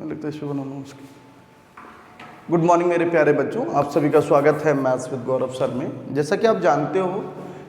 लिखते शुभ नमस्कार। Good morning मेरे प्यारे बच्चों, आप सभी का स्वागत है मैथ्स विद गौरव सर में। जैसा कि आप जानते हो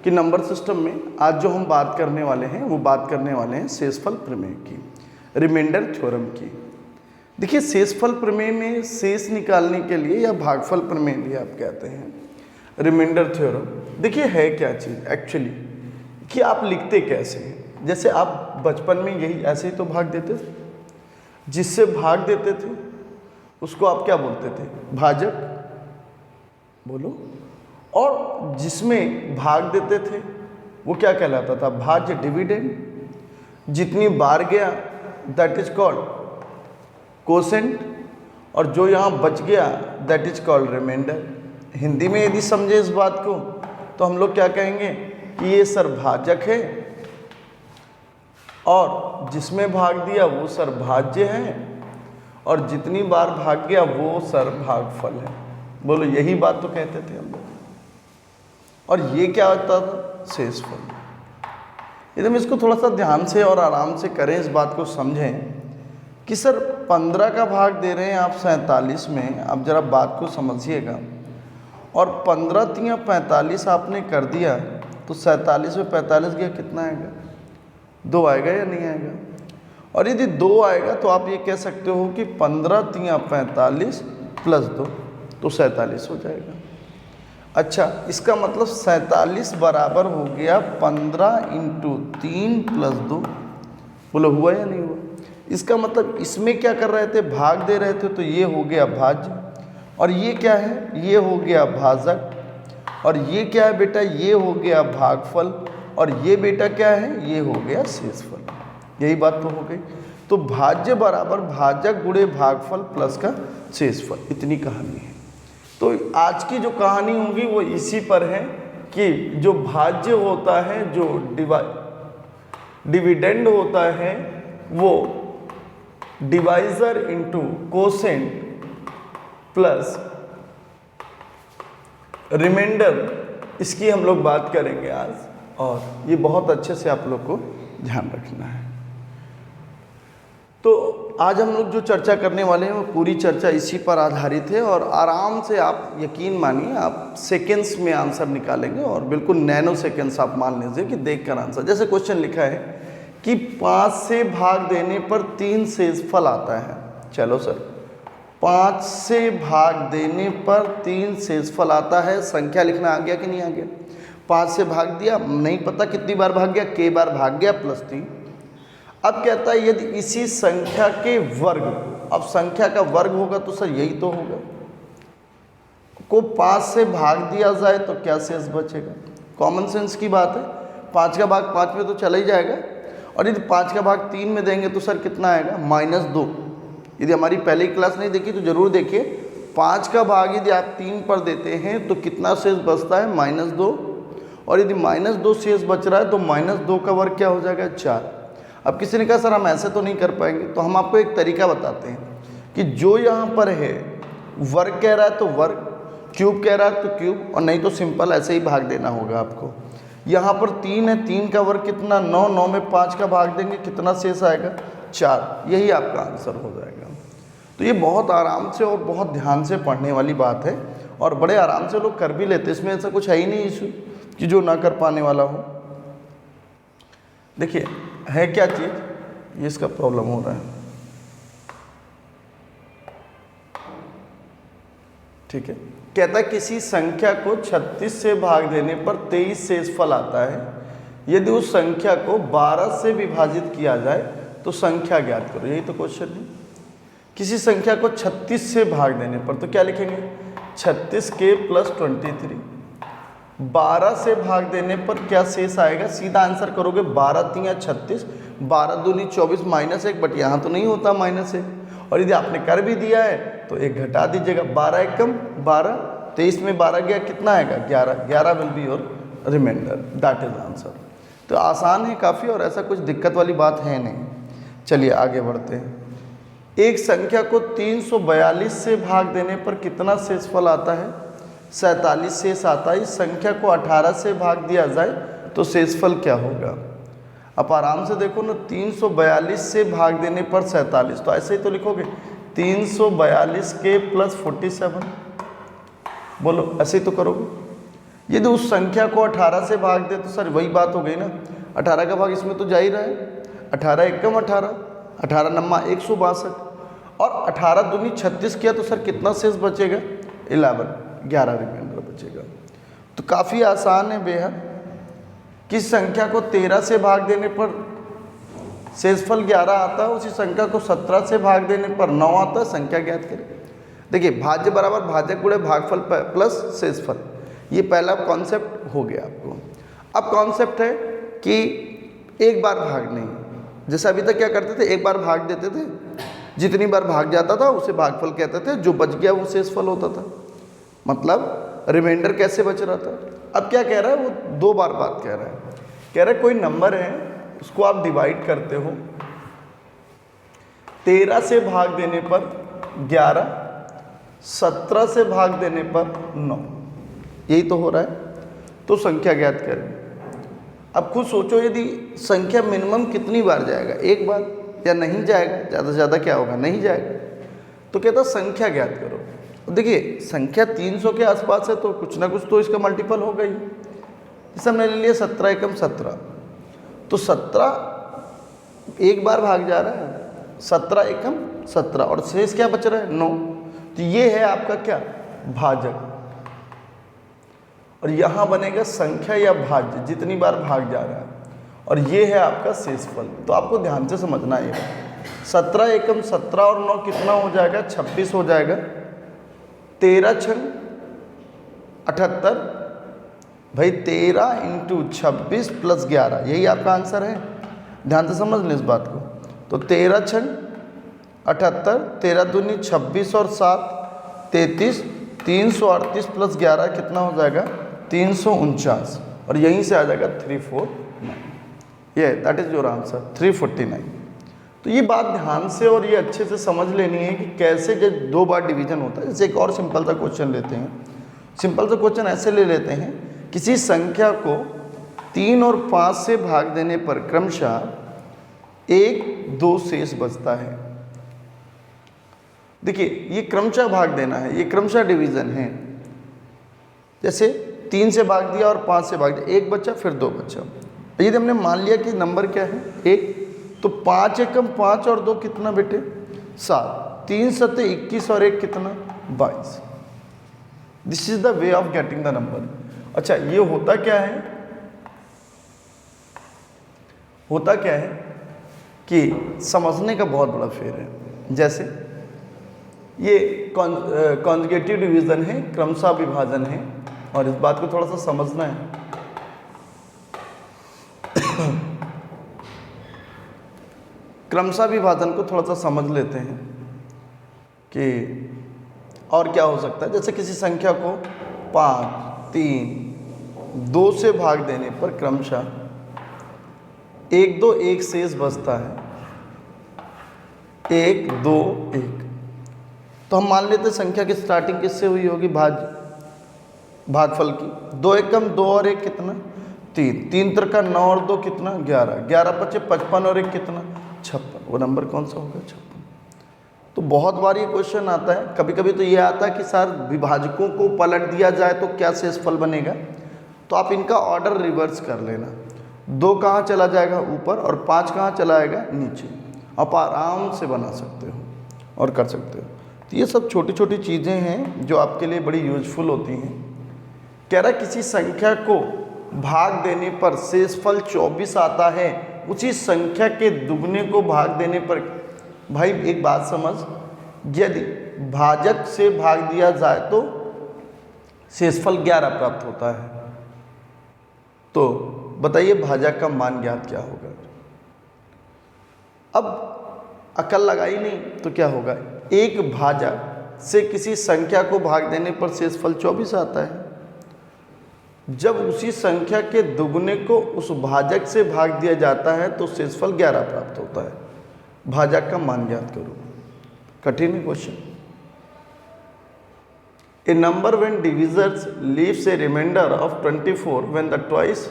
कि नंबर सिस्टम में आज जो हम बात करने वाले हैं वो बात करने वाले हैं शेषफल प्रमेय की, रिमाइंडर थ्योरम की। देखिए, शेषफल प्रमेय में शेष निकालने के लिए या भागफल प्रमेय भी आप कहते हैं, रिमाइंडर थ्योरम। देखिए है क्या चीज़ एक्चुअली कि आप लिखते कैसे हैं। जैसे आप बचपन में यही ऐसे ही तो भाग देते थे, जिससे भाग देते थे उसको आप क्या बोलते थे, भाजक बोलो, और जिसमें भाग देते थे वो क्या कहलाता था, भाज्य, डिविडेंड। जितनी बार गया दैट इज कॉल्ड कोसेंट, और जो यहाँ बच गया that is called reminder. Hindi में यदि समझे इस बात को तो हम लोग क्या कहेंगे कि ये सर भाजक है और जिसमें भाग दिया वो सर भाज्य है, और जितनी बार भाग गया वो सर भागफल है। बोलो, यही बात तो कहते थे हम लोग। और ये क्या होता था, शेषफल। यदि हम इसको थोड़ा सा ध्यान से और आराम से करें, इस बात को समझें कि सर 15 का भाग दे रहे हैं आप 47 में। अब जरा बात को समझिएगा, और 15 तिया 45 आपने कर दिया तो 47 में 45 गया, कितना आएगा, 2 आएगा या नहीं आएगा। और यदि 2 आएगा तो आप ये कह सकते हो कि 15 तिया 45 प्लस 2 तो 47 हो जाएगा। अच्छा, इसका मतलब 47 बराबर हो गया 15 × 3 + 2। बोलो हुआ या नहीं हुआ। इसका मतलब इसमें क्या कर रहे थे, भाग दे रहे थे, तो ये हो गया भाज्य, और ये क्या है, ये हो गया भाजक, और ये क्या है बेटा, ये हो गया भागफल, और ये बेटा क्या है, ये हो गया शेषफल। यही बात तो हो गई। तो भाज्य बराबर भाजक गुणे भागफल प्लस का शेषफल, इतनी कहानी है। तो आज की जो कहानी होगी वो इसी पर है कि जो भाज्य होता है, जो डिविडेंड होता है, वो divisor into quotient plus reminder, इसकी हम लोग बात करेंगे आज। और ये बहुत अच्छे से आप लोग को ध्यान रखना है। तो आज हम लोग जो चर्चा करने वाले हैं वो पूरी चर्चा इसी पर आधारित है, और आराम से आप यकीन मानिए आप सेकेंड्स में आंसर निकालेंगे, और बिल्कुल नैनो सेकेंड्स आप मान लीजिए कि देखकर आंसर। जैसे क्वेश्चन लिखा है कि 5 से भाग देने पर 3 शेषफल आता है। चलो सर, 5 से भाग देने पर 3 शेषफल आता है। संख्या लिखना आ गया कि नहीं आ गया। 5 से भाग दिया, नहीं पता कितनी बार भाग गया, k बार भाग गया, प्लस 3। अब कहता है यदि इसी संख्या के वर्ग, अब संख्या का वर्ग होगा तो सर यही तो होगा, को 5 से भाग दिया जाए तो क्या शेष बचेगा। कॉमन सेंस की बात है, 5 का भाग 5 में तो चला ही जाएगा, और यदि 5 का भाग 3 में देंगे तो सर कितना आएगा, -2। यदि हमारी पहले की क्लास नहीं देखी तो जरूर देखिए। 5 का भाग यदि आप 3 पर देते हैं तो कितना शेष बचता है, -2, और यदि -2 शेष बच रहा है तो -2 का वर्ग क्या हो जाएगा, 4। अब किसी ने कहा सर हम ऐसे तो नहीं कर पाएंगे, तो हम आपको एक तरीका बताते हैं कि जो यहाँ पर है वर्ग कह रहा है तो वर्ग, क्यूब कह रहा है तो क्यूब, और नहीं तो सिंपल ऐसे ही भाग देना होगा आपको। यहाँ पर 3 है, 3 का वर्ग कितना, 9, 9 में 5 का भाग देंगे, कितना शेष आएगा, 4। यही आपका आंसर हो जाएगा। तो ये बहुत आराम से और बहुत ध्यान से पढ़ने वाली बात है, और बड़े आराम से लोग कर भी लेते, इसमें ऐसा कुछ है ही नहीं इशू कि जो ना कर पाने वाला हो। देखिए है क्या चीज़, ये इसका प्रॉब्लम हो रहा है, ठीक है। कहता है किसी संख्या को 36 से भाग देने पर 23 शेषफल आता है। यदि उस संख्या को 12 से विभाजित किया जाए तो संख्या ज्ञात करो। यही तो क्वेश्चन है। किसी संख्या को 36 से भाग देने पर तो क्या लिखेंगे, 36k + 23। 12 से भाग देने पर क्या शेष आएगा, सीधा आंसर करोगे, 12 तिया 36, 12 दूनी 24 -1, बट यहाँ तो नहीं होता -1। और यदि आपने कर भी दिया है तो 1 घटा दीजिएगा, 12 एकम 12, 23 में 12 गया, कितना आएगा, 11। 11 will be your reminder, that is answer. तो आसान है काफ़ी, और ऐसा कुछ दिक्कत वाली बात है नहीं। चलिए आगे बढ़ते हैं। एक संख्या को 342 से भाग देने पर कितना शेषफल आता है, 47 शेष आता है। इस संख्या को 18 से भाग दिया जाए तो शेषफल क्या होगा। आप आराम से देखो ना, 342 से भाग देने पर 47, तो ऐसे ही तो लिखोगे 342k प्लस 47, बोलो ऐसे ही तो करोगे। यदि उस संख्या को 18 से भाग दे तो सर वही बात हो गई ना, 18 का भाग इसमें तो जा ही रहा है, 18 एकम 18, 18 नम्मा 162, और 18 दूनी 36 किया तो सर कितना शेष बचेगा, 11 रिमाइंडर बचेगा। तो काफ़ी आसान है बेहद। किस संख्या को 13 से भाग देने पर शेषफल 11 आता है, उसी संख्या को 17 से भाग देने पर 9 आता है, संख्या ज्ञात करें। देखिए भाज्य बराबर भाजक गुणे भागफल प्लस शेषफल, ये पहला कॉन्सेप्ट हो गया आपको। अब कॉन्सेप्ट है कि एक बार भाग नहीं, जैसे अभी तक क्या करते थे, एक बार भाग देते थे, जितनी बार भाग जाता था उसे भागफल कहते थे, जो बच गया वो शेषफल होता था, मतलब रिमाइंडर कैसे बच रहा था। अब क्या कह रहा है, वो 2 बार बात कह रहा है, कह रहा है कोई नंबर है उसको आप डिवाइड करते हो, 13 से भाग देने पर 11, 17 से भाग देने पर 9, यही तो हो रहा है, तो संख्या ज्ञात करें। अब खुद सोचो यदि संख्या मिनिमम कितनी बार जाएगा, एक बार या नहीं जाएगा, ज़्यादा से ज़्यादा क्या होगा, नहीं जाएगा। तो कहता संख्या ज्ञात करो। देखिए संख्या 300 के आसपास है तो कुछ ना कुछ तो इसका मल्टीपल होगा ही। जैसे हमने ले लिया 17 एकम 17, तो 17 एक बार भाग जा रहा है, 17 एकम 17, और शेष क्या बच रहा है, 9। तो ये है आपका क्या, भाजक, और यहाँ बनेगा संख्या या भाज्य, जितनी बार भाग जा रहा है, और ये है आपका शेषफल। तो आपको ध्यान से समझना है, 17 एकम 17 और 9 कितना हो जाएगा, 26 हो जाएगा, 13 छंग 78, भाई 13 इंटू 26 प्लस 11, यही आपका आंसर है। ध्यान से समझ लें इस बात को। तो 13 छंग 78, 13 दूनी 26 और 7 33, 338 प्लस 11 कितना हो जाएगा, 349, और यहीं से आ जाएगा 349, ये दैट इज योर आंसर 349। तो ये बात ध्यान से और ये अच्छे से समझ लेनी है कि कैसे जब 2 बार डिवीजन होता है। जैसे एक और सिंपल सा क्वेश्चन लेते हैं, सिंपल सा क्वेश्चन ऐसे ले लेते हैं, किसी संख्या को 3 और 5 से भाग देने पर क्रमशः 1, 2 शेष बचता है। देखिए ये क्रमशः भाग देना है, ये क्रमशः डिवीजन है। जैसे 3 से भाग दिया और 5 से भाग दिया, 1 बचा फिर 2 बचा। यदि हमने मान लिया कि नंबर क्या है 1, तो 5 एकम 5 और 2 कितना बेटे, 7, 3 सत्ते 21 और 1 कितना, 22। This is the way of getting the number. अच्छा ये होता क्या है, होता क्या है कि समझने का बहुत बड़ा फेर है। जैसे ये कॉन्जुगेटिव डिवीजन है, क्रमशः विभाजन है, और इस बात को थोड़ा सा समझना है। क्रमशः विभाजन को थोड़ा सा समझ लेते हैं कि और क्या हो सकता है। जैसे किसी संख्या को 5, 3, 2 से भाग देने पर क्रमशः 1, 2, 1 शेष बचता है, 1, 2, 1। तो हम मान लेते हैं संख्या की स्टार्टिंग किससे हुई होगी, भागफल की। 2 एकम 2 और 1 कितना, 3, 3 त्रिका 9 और 2 कितना, 11, 11 पचे 55 और 1 कितना, 56। वो नंबर कौन सा होगा, 56। तो बहुत बार ये क्वेश्चन आता है, कभी कभी तो ये आता है कि सर विभाजकों को पलट दिया जाए तो क्या शेषफल बनेगा। तो आप इनका ऑर्डर रिवर्स कर लेना, 2 कहाँ चला जाएगा ऊपर और 5 कहाँ चला आएगा नीचे। आप आराम से बना सकते हो और कर सकते हो। तो ये सब छोटी छोटी चीज़ें हैं जो आपके लिए बड़ी यूजफुल होती हैं। कह रहा किसी संख्या को भाग देने पर शेषफल 24 आता है, उसी संख्या के दुगने को भाग देने पर, भाई एक बात समझ, यदि भाजक से भाग दिया जाए तो शेषफल 11 प्राप्त होता है। तो बताइए भाजक का मान ज्ञात क्या होगा। अब अकल लगाई नहीं तो क्या होगा, एक भाजक से किसी संख्या को भाग देने पर शेषफल 24 आता है, जब उसी संख्या के दुगने को उस भाजक से भाग दिया जाता है तो शेषफल 11 प्राप्त होता है। भाजक का मान ज्ञात करो। कठिन है question. A number when divisors leaves a reminder of 24 when the twice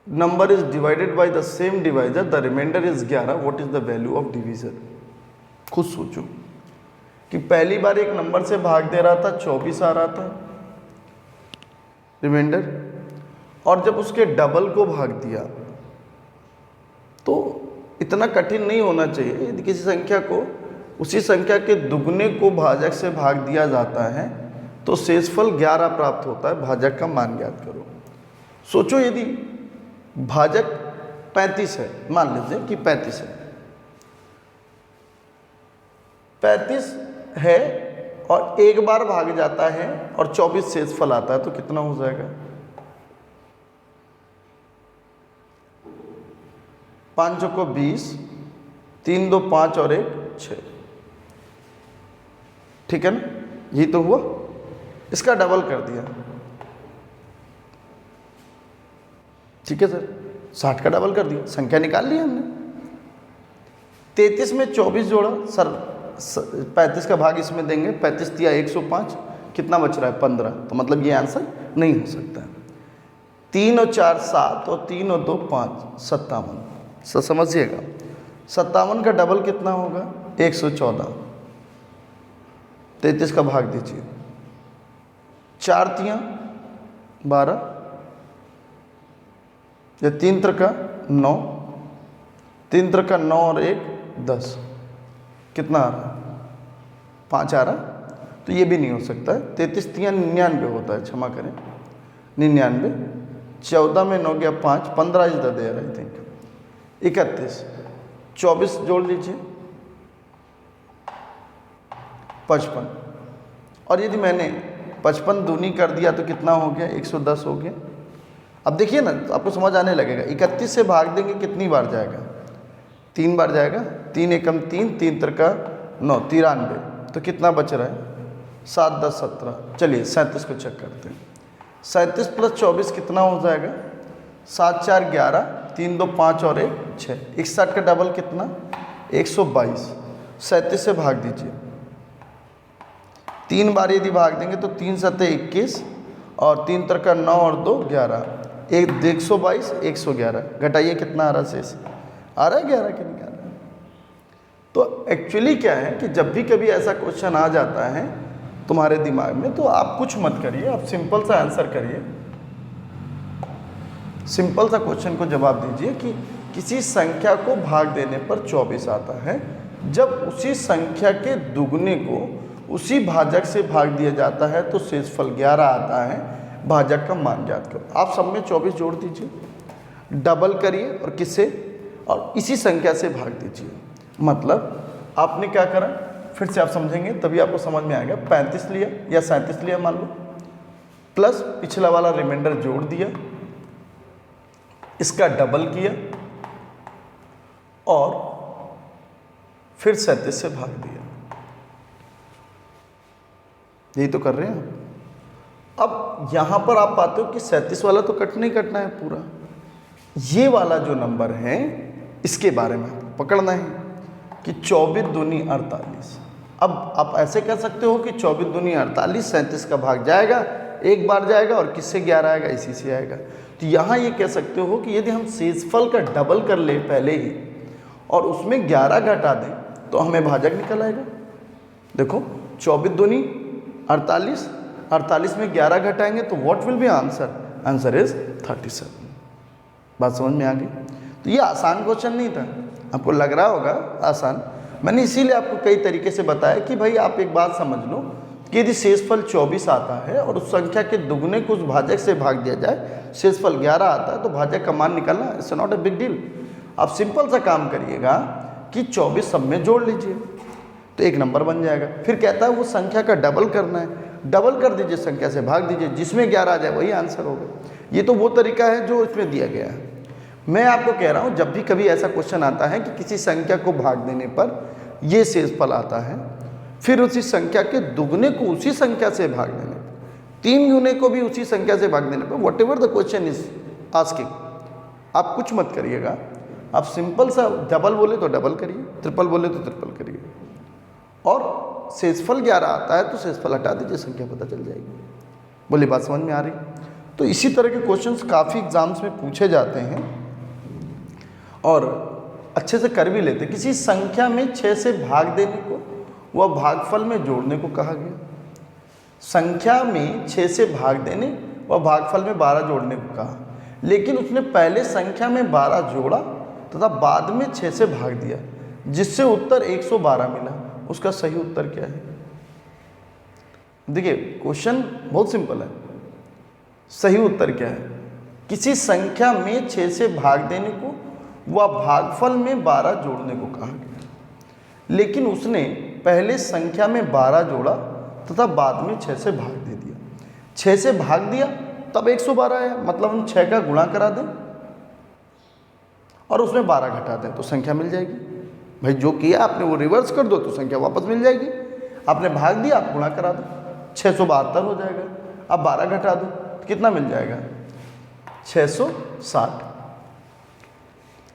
number is divided by the same divisor, the remainder is 11, what is the value of divisor। खुद सोचो कि पहली बार एक नंबर से भाग दे रहा था, 24 आ रहा था रिमाइंडर, और जब उसके डबल को भाग दिया तो इतना कठिन नहीं होना चाहिए। यदि किसी संख्या को उसी संख्या के दुगने को भाजक से भाग दिया जाता है तो शेषफल 11 प्राप्त होता है। भाजक का मान ज्ञात करो। सोचो यदि भाजक 35 है, मान लीजिए कि 35 है, 35 है और एक बार भाग जाता है और 24 शेषफल आता है तो कितना हो जाएगा? 5 चौको 20, 3 2 5 और 1 6, ठीक है ना? ये तो हुआ। इसका डबल कर दिया, ठीक है सर, 60 का डबल कर दिया, संख्या निकाल ली हमने। 33 में 24 जोड़ा सर, 35 का भाग इसमें देंगे, 35 दिया 105, कितना बच रहा है? 15। तो मतलब ये आंसर नहीं हो सकता है। 3 और 4 7 और 3 और 2 5, 57। सर समझिएगा, 57 का डबल कितना होगा? 114। 33 का भाग दीजिए, 4 तियाँ 12, या 3 त्रिका 9, 3 त्रिका 9 और 1 10, कितना आ रहा है? 5 आ रहा। तो ये भी नहीं हो सकता है। 33 तियाँ 99 होता है, क्षमा करें 99। 14 में 9 गया 5, 15 is the there I think. 31, 24 जोड़ लीजिए 55, और यदि मैंने 55 दूनी कर दिया तो कितना हो गया? 110 हो गया। अब देखिए ना, आपको समझ आने लगेगा। 31 से भाग देंगे कितनी बार जाएगा? 3 बार जाएगा। 3 एकम 3, 3 त्रिका 9, 93। तो कितना बच रहा है? 7 10 17। चलिए 37 को चेक करते हैं। 37 प्लस 24 कितना हो जाएगा? 7 4 11, 3 2 5 और 1 6। 61 का डबल कितना? 122। 37 से भाग दीजिए, 3 बार यदि भाग देंगे तो 3 7 21 और 3 त्रिका 9 और 2 11, 122 111। घटाइए कितना आ रहा शेष? आ रहा है 11 कि नहीं आ रहा है? तो एक्चुअली क्या है कि जब भी कभी ऐसा क्वेश्चन आ जाता है तुम्हारे दिमाग में, तो आप कुछ मत करिए, आप सिंपल सा आंसर करिए। सिंपल सा क्वेश्चन को जवाब दीजिए कि किसी संख्या को भाग देने पर 24 आता है, जब उसी संख्या के दुगने को उसी भाजक से भाग दिया जाता है तो शेषफल 11 आता है। भाजक का मान ज्ञात करो। आप सब में 24 जोड़ दीजिए, डबल करिए और किससे? और इसी संख्या से भाग दीजिए। मतलब आपने क्या करा, फिर से आप समझेंगे तभी आपको समझ में आएगा। 35 लिया या 37 लिया मान लो, प्लस पिछला वाला रिमाइंडर जोड़ दिया, इसका डबल किया और फिर 37 से भाग दिया। यही तो कर रहे हैं आप। अब यहां पर आप पाते हो कि 37 वाला तो कटना ही कटना है पूरा। ये वाला जो नंबर है इसके बारे में पकड़ना है कि 24 दूनी 48। अब आप ऐसे कह सकते हो कि 24 दूनी 48, 37 का भाग जाएगा, एक बार जाएगा और किससे 11 आएगा? इसी से आएगा। तो यहाँ ये कह सकते हो कि यदि हम शेषफल का डबल कर ले पहले ही और उसमें 11 घटा दें तो हमें भाजक निकल आएगा। देखो 24 दूनी 48, 48 में 11 घटाएंगे तो what will be answer? Answer is 37। बात समझ में आ गई? तो ये आसान क्वेश्चन नहीं था, आपको लग रहा होगा आसान। मैंने इसीलिए आपको कई तरीके से बताया कि भाई आप एक बात समझ लो कि यदि शेषफल 24 आता है और उस संख्या के दुगने को उस भाजक से भाग दिया जाए, शेषफल 11 आता है तो भाजक का मान निकालना it's not a big deal. आप सिंपल सा काम करिएगा कि 24 सब में जोड़ लीजिए तो एक नंबर बन जाएगा। फिर कहता है वो संख्या का डबल करना है, डबल कर दीजिए, संख्या से भाग दीजिए, जिसमें 11 आ जाए वही आंसर होगा। ये तो वो तरीका है जो इसमें दिया गया है। मैं आपको कह रहा हूँ जब भी कभी ऐसा क्वेश्चन आता है कि किसी संख्या को भाग देने पर ये शेषफल आता है, फिर उसी संख्या के दुगने को उसी संख्या से भाग देने पर, 3 गुने को भी उसी संख्या से भाग देने पर, what ever the question is asking, आप कुछ मत करिएगा। आप सिंपल सा डबल बोले तो डबल करिए, ट्रिपल बोले तो ट्रिपल करिए, और शेषफल 11 आता है तो शेषफल हटा दीजिए, संख्या पता चल जाएगी। बोले बात समझ में आ रही? तो इसी तरह के क्वेश्चंस काफ़ी एग्जाम्स में पूछे जाते हैं और अच्छे से कर भी लेते। किसी संख्या में 6 से भाग देने को व भागफल में जोड़ने को कहा गया। संख्या में 6 से भाग देने व भागफल में 12 जोड़ने को कहा, लेकिन उसने पहले संख्या में 12 जोड़ा तथा बाद में 6 से भाग दिया, जिससे उत्तर 112 मिला। उसका सही उत्तर क्या है? देखिए क्वेश्चन बहुत सिंपल है। सही उत्तर क्या है? किसी संख्या में 6 से भाग देने को व भागफल में 12 जोड़ने को कहा गया, लेकिन उसने पहले संख्या में 12 जोड़ा तथा बाद में 6 से भाग दे दिया। 6 से भाग दिया तब 112 आया, मतलब हम 6 का गुणा करा दें और उसमें 12 घटा दें तो संख्या मिल जाएगी। भाई जो किया आपने वो रिवर्स कर दो तो संख्या वापस मिल जाएगी। आपने भाग दिया, आप गुणा करा दो, 672 हो जाएगा। अब 12 घटा दो तो कितना मिल जाएगा? 660।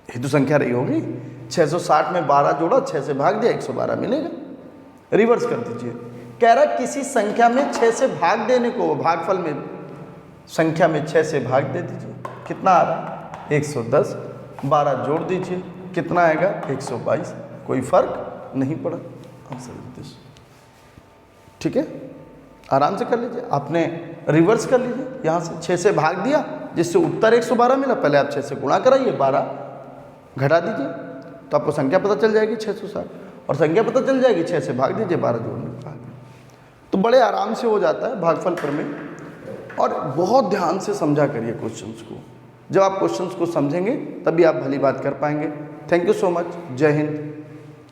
ये तो संख्या रही होगी। 660 में 12 जोड़ा, 6 से भाग दिया, 112 मिलेगा। रिवर्स कर दीजिए। कह रहा किसी संख्या में 6 से भाग देने को, भागफल में संख्या में 6 से भाग दे दीजिए, कितना आ रहा? 110। 12 जोड़ दीजिए, कितना आएगा? 122। कोई फर्क नहीं पड़ा। Answer this. ठीक है, आराम से कर लीजिए। आपने रिवर्स कर लीजिए, यहाँ से 6 से भाग दिया जिससे उत्तर 112 मिला। पहले आप 6 से गुणा कराइए, 12 घटा दीजिए तो आपको संख्या पता चल जाएगी 660, और संख्या पता चल जाएगी 6 से भाग दीजिए, 12 जोड़ने को कहा गया। तो बड़े आराम से हो जाता है भागफल प्रमेय। और बहुत ध्यान से समझा करिए क्वेश्चंस को। जब आप क्वेश्चंस को समझेंगे तभी आप भली बात कर पाएंगे। Thank you so much. जय हिंद।